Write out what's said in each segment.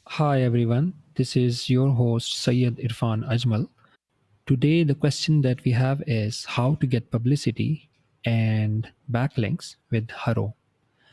Hi everyone, this is your host Syed Irfan Ajmal. Today, the question that we have is how to get publicity and backlinks with HARO.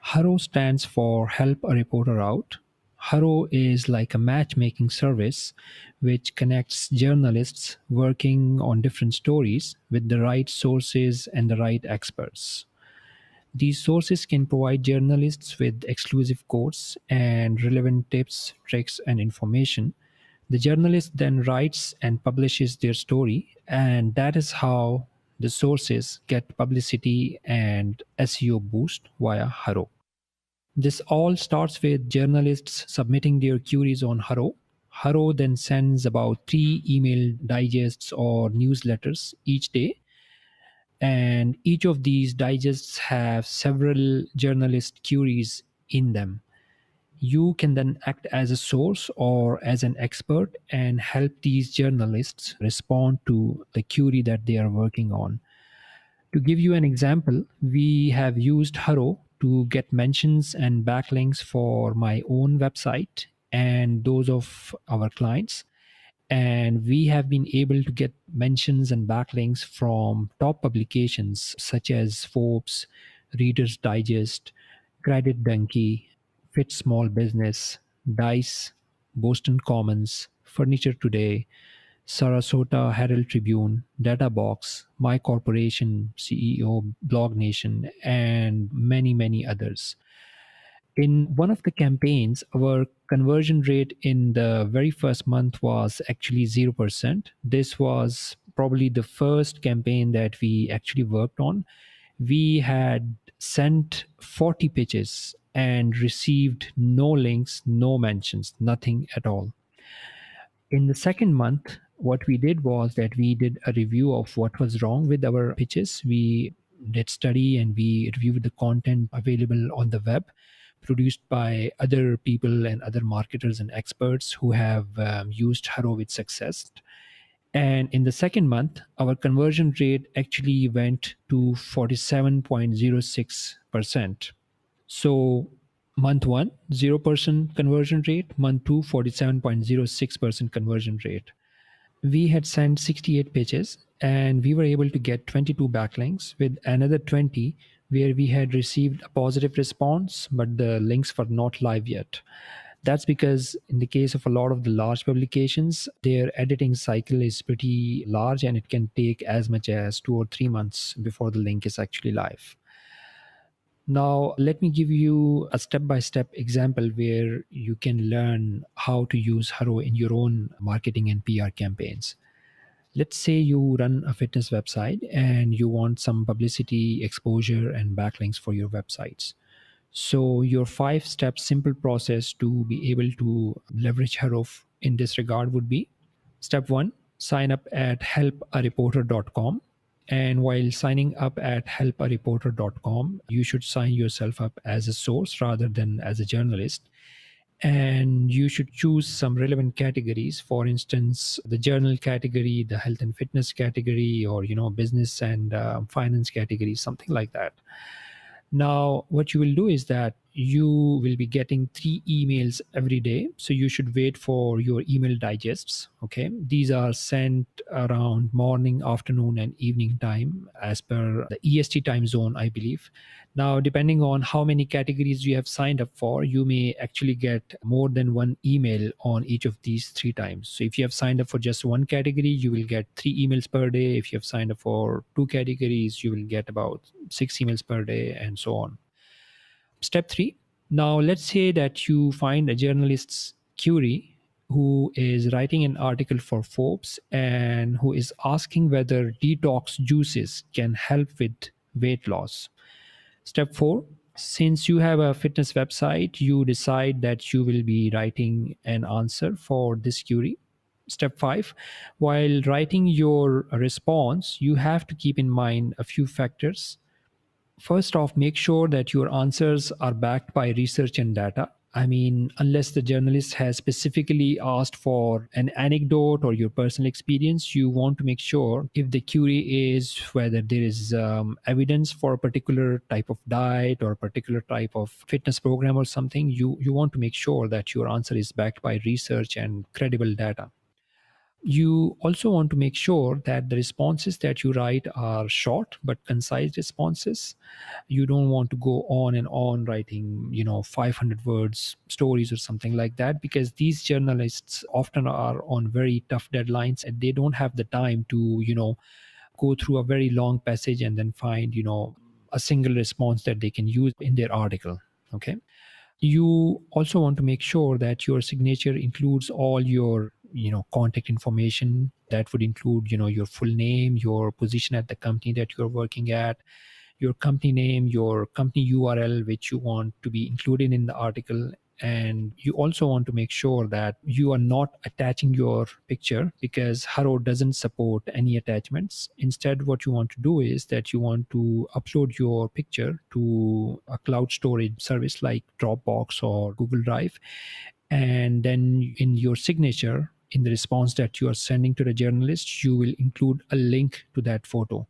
HARO stands for Help a Reporter Out. HARO is like a matchmaking service which connects journalists working on different stories with the right sources and the right experts. These sources can provide journalists with exclusive quotes and relevant tips, tricks, and information. The journalist then writes and publishes their story, and that is how the sources get publicity and SEO boost via HARO. This all starts with journalists submitting their queries on HARO. HARO then sends about 3 email digests or newsletters each day, and each of these digests have several journalist queries in them. You can then act as a source or as an expert and help these journalists respond to the query that they are working on. To give you an example, we have used HARO to get mentions and backlinks for my own website and those of our clients. And we have been able to get mentions and backlinks from top publications such as Forbes, Reader's Digest, Credit Donkey, Fit Small Business, Dice, Boston Commons, Furniture Today, Sarasota Herald Tribune, Databox, My Corporation, CEO, Blog Nation, and many, many others. In one of the campaigns, our conversion rate in the very first month was actually 0%. This was probably the first campaign that we actually worked on. We had sent 40 pitches and received no links, no mentions, nothing at all. In the second month, what we did was that we did a review of what was wrong with our pitches. We did study and we reviewed the content available on the web produced by other people and other marketers and experts who have used HARO with success. And in the second month, our conversion rate actually went to 47.06%. So month one, 0% conversion rate. Month two, 47.06% conversion rate. We had sent 68 pitches and we were able to get 22 backlinks with another 20 where we had received a positive response, but the links were not live yet. That's because in the case of a lot of the large publications, their editing cycle is pretty large and it can take as much as 2 or 3 months before the link is actually live. Now, let me give you a step-by-step example where you can learn how to use HARO in your own marketing and PR campaigns. Let's say you run a fitness website and you want some publicity, exposure, and backlinks for your websites. So your 5-step simple process to be able to leverage HARO in this regard would be: step 1, sign up at helpareporter.com. And while signing up at helpareporter.com, you should sign yourself up as a source rather than as a journalist. And you should choose some relevant categories. For instance, the journal category, the health and fitness category, or business and finance category, something like that. Now, what you will do is that you will be getting 3 emails every day. So you should wait for your email digests. Okay. These are sent around morning, afternoon, and evening time as per the EST time zone, I believe. Now, depending on how many categories you have signed up for, you may actually get more than one email on each of these 3 times. So if you have signed up for just one category, you will get 3 emails per day. If you have signed up for 2 categories, you will get about 6 emails per day, and so on. Step 3. Now, let's say that you find a journalist's query who is writing an article for Forbes and who is asking whether detox juices can help with weight loss. Step 4, since you have a fitness website, you decide that you will be writing an answer for this query. Step 5, while writing your response, you have to keep in mind a few factors. First off, make sure that your answers are backed by research and data. I mean, unless the journalist has specifically asked for an anecdote or your personal experience, you want to make sure if the query is whether there is evidence for a particular type of diet or a particular type of fitness program or something, you want to make sure that your answer is backed by research and credible data. You also want to make sure that the responses that you write are short but concise responses. You don't want to go on and on writing 500 words stories or something like that, because these journalists often are on very tough deadlines and they don't have the time to go through a very long passage and then find a single response that they can use in their article. Okay. You also want to make sure that your signature includes all your contact information. That would include your full name, your position at the company that you're working at, your company name, your company URL, which you want to be included in the article. And you also want to make sure that you are not attaching your picture, because HARO doesn't support any attachments. Instead, what you want to do is that you want to upload your picture to a cloud storage service like Dropbox or Google Drive. And then in your signature, in the response that you are sending to the journalist, you will include a link to that photo.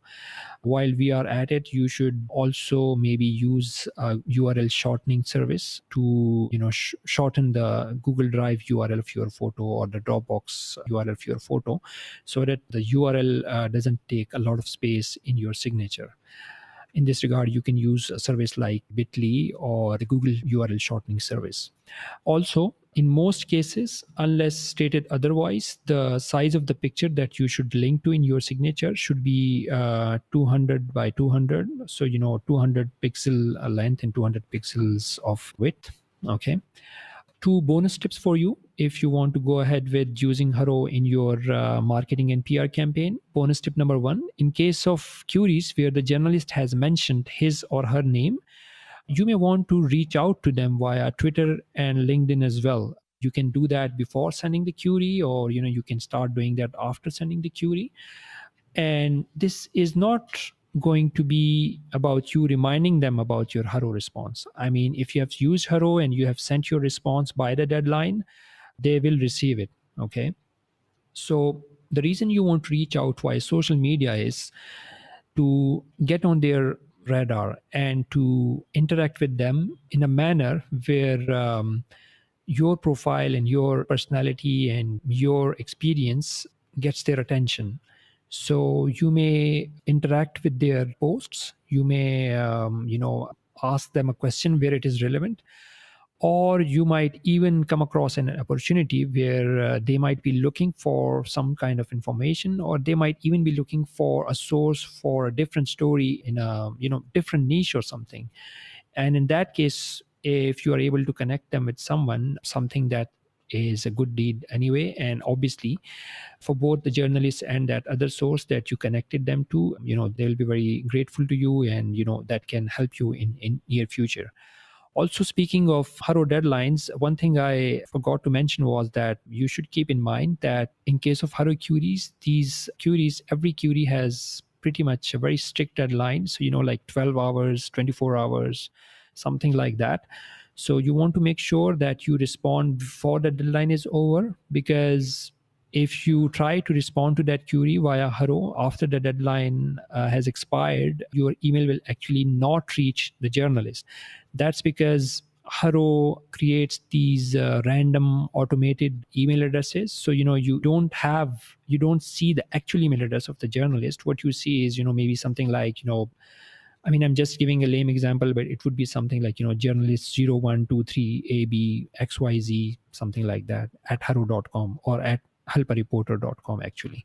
While we are at it, you should also maybe use a URL shortening service to shorten the Google Drive URL of your photo or the Dropbox URL of your photo, so that the URL doesn't take a lot of space in your signature. In this regard, you can use a service like Bitly or the Google URL shortening service. Also, in most cases, unless stated otherwise, the size of the picture that you should link to in your signature should be 200 by 200. So, 200 pixel length and 200 pixels of width. Okay. 2 bonus tips for you if you want to go ahead with using HARO in your marketing and PR campaign. Bonus tip number 1, in case of queries where the journalist has mentioned his or her name, you may want to reach out to them via Twitter and LinkedIn as well. You can do that before sending the query, or you can start doing that after sending the query. And this is not going to be about you reminding them about your HARO response. I mean, if you have used HARO and you have sent your response by the deadline, they will receive it. Okay. So the reason you want to reach out via social media is to get on their radar and to interact with them in a manner where your profile and your personality and your experience gets their attention. So you may interact with their posts. You may, ask them a question where it is relevant, or you might even come across an opportunity where they might be looking for some kind of information, or they might even be looking for a source for a different story in a different niche or something. And in that case, if you are able to connect them with something that is a good deed anyway, and obviously for both the journalists and that other source that you connected them to, they'll be very grateful to you, and that can help you in near future. Also, speaking of HARO deadlines, one thing I forgot to mention was that you should keep in mind that in case of HARO queries, these queries, every query has pretty much a very strict deadline. So, like 12 hours, 24 hours, something like that. So you want to make sure that you respond before the deadline is over, because if you try to respond to that query via HARO after the deadline has expired, your email will actually not reach the journalist. That's because HARO creates these random automated email addresses. So, you don't see the actual email address of the journalist. What you see is, maybe something like, I mean, I'm just giving a lame example, but it would be something like, journalist 0123ABXYZ, something like that, at haro.com or at helpareporter.com actually.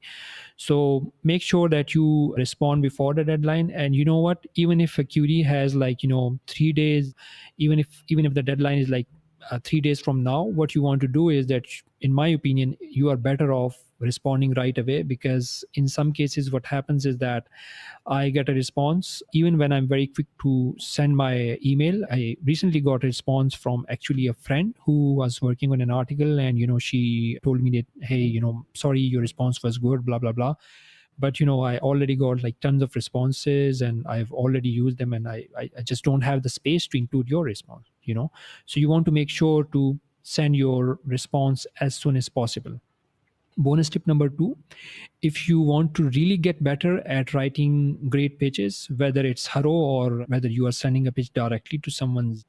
So make sure that you respond before the deadline. And you know what, even if a query has 3 days, even if the deadline is 3 days from now, what you want to do is that, in my opinion, you are better off responding right away, because in some cases what happens is that I get a response even when I'm very quick to send my email. I recently got a response from actually a friend who was working on an article, and she told me that, hey, sorry, your response was good, blah blah blah, but I already got tons of responses and I've already used them, and I just don't have the space to include your response. So you want to make sure to send your response as soon as possible. Bonus tip number 2, if you want to really get better at writing great pitches, whether it's HARO or whether you are sending a pitch directly to someone's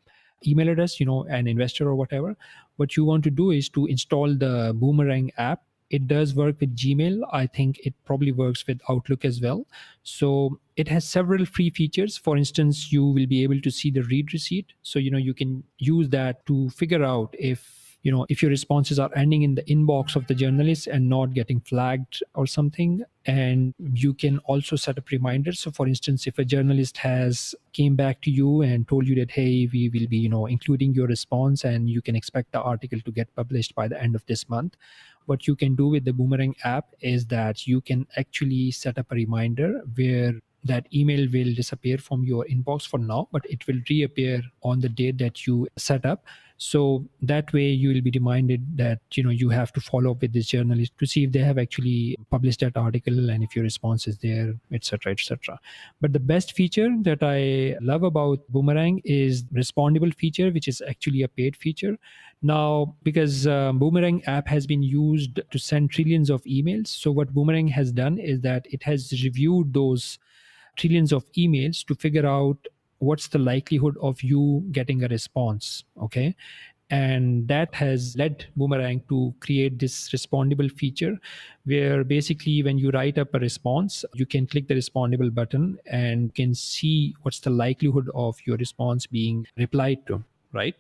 email address, an investor or whatever, what you want to do is to install the Boomerang app. It does work with Gmail. I think it probably works with Outlook as well. So it has several free features. For instance, you will be able to see the read receipt. So, you can use that to figure out if your responses are ending in the inbox of the journalist and not getting flagged or something. And you can also set up reminders. So for instance, if a journalist has came back to you and told you that, hey, we will be including your response and you can expect the article to get published by the end of this month, what you can do with the Boomerang app is that you can actually set up a reminder where that email will disappear from your inbox for now, but it will reappear on the date that you set up. So that way you will be reminded that you have to follow up with this journalist to see if they have actually published that article and if your response is there, etc., etc. But the best feature that I love about Boomerang is respondable feature, which is actually a paid feature. Now, because Boomerang app has been used to send trillions of emails, so what Boomerang has done is that it has reviewed those trillions of emails to figure out what's the likelihood of you getting a response. Okay. And that has led Boomerang to create this respondable feature where basically when you write up a response, you can click the respondable button and can see what's the likelihood of your response being replied to, right?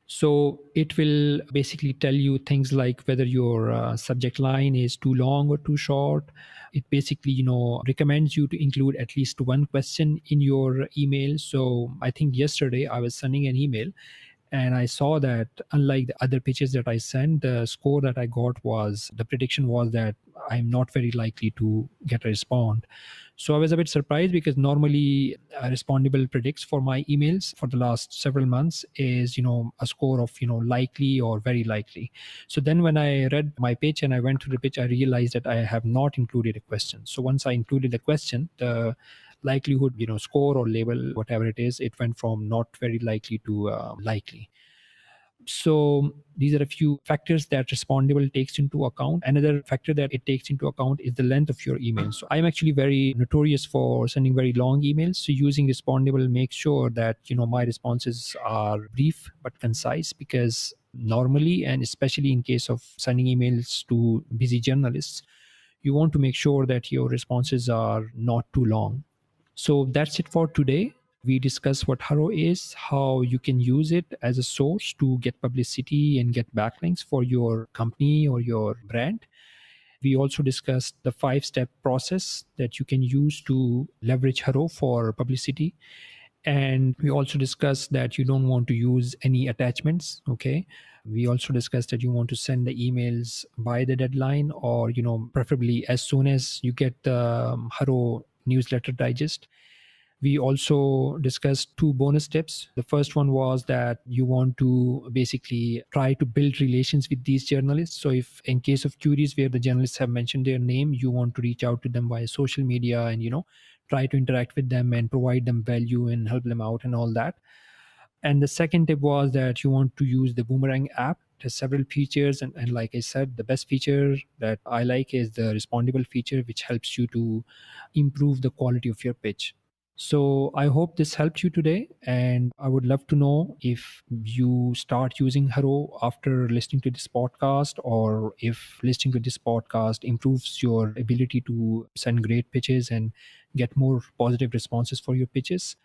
So it will basically tell you things like whether your subject line is too long or too short. It basically, recommends you to include at least one question in your email. So I think yesterday I was sending an email and I saw that unlike the other pitches that I sent, the score that I got the prediction was that I'm not very likely to get a response. So I was a bit surprised because normally Respondable predicts for my emails for the last several months is, a score of, likely or very likely. So then when I read my pitch and I went through the pitch, I realized that I have not included a question. So once I included the question, the likelihood, score or label, whatever it is, it went from not very likely to likely. So these are a few factors that Respondable takes into account. Another factor that it takes into account is the length of your email. So I'm actually very notorious for sending very long emails. So using Respondable makes sure that, my responses are brief but concise, because normally, and especially in case of sending emails to busy journalists, you want to make sure that your responses are not too long. So that's it for today. We discussed what HARO is, how you can use it as a source to get publicity and get backlinks for your company or your brand. We also discussed the 5-step process that you can use to leverage HARO for publicity. And we also discussed that you don't want to use any attachments. Okay. We also discussed that you want to send the emails by the deadline or, preferably as soon as you get the HARO newsletter digest. We also discussed 2 bonus tips. The first one was that you want to basically try to build relations with these journalists. So if in case of queries where the journalists have mentioned their name, you want to reach out to them via social media and, try to interact with them and provide them value and help them out and all that. And the second tip was that you want to use the Boomerang app. It has several features. And like I said, the best feature that I like is the respondable feature, which helps you to improve the quality of your pitch. So I hope this helped you today. And I would love to know if you start using HARO after listening to this podcast, or if listening to this podcast improves your ability to send great pitches and get more positive responses for your pitches.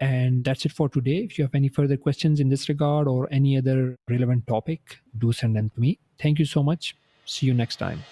And that's it for today. If you have any further questions in this regard or any other relevant topic, do send them to me. Thank you so much. See you next time.